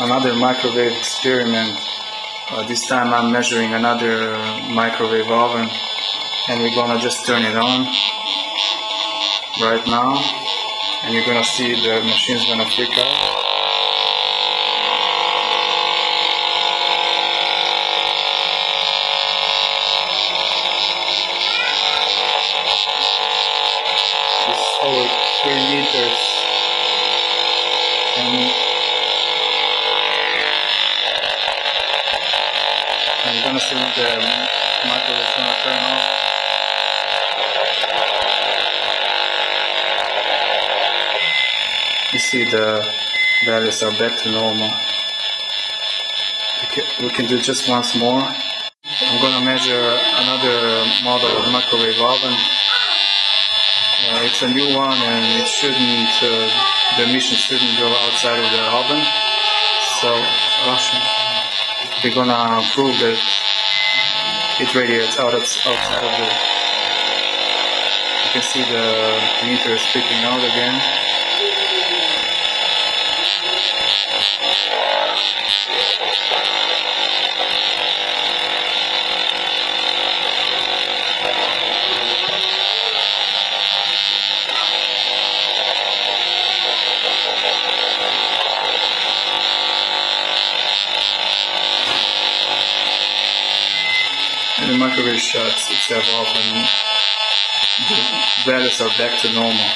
another microwave experiment. This time I'm measuring another microwave oven, and we're gonna just turn it on right now, and you're gonna see the machine's gonna flick out. It's over 3 liters, and you're gonna see the microwave is gonna turn off. You see the values are back to normal. We can do just once more. I'm gonna measure another model of microwave oven. It's a new one, and it shouldn't, the emission shouldn't go outside of the oven. So we're gonna prove that it radiates outside of the. You can see the meter is picking out again. And the microwave shuts itself off, and the values are back to normal.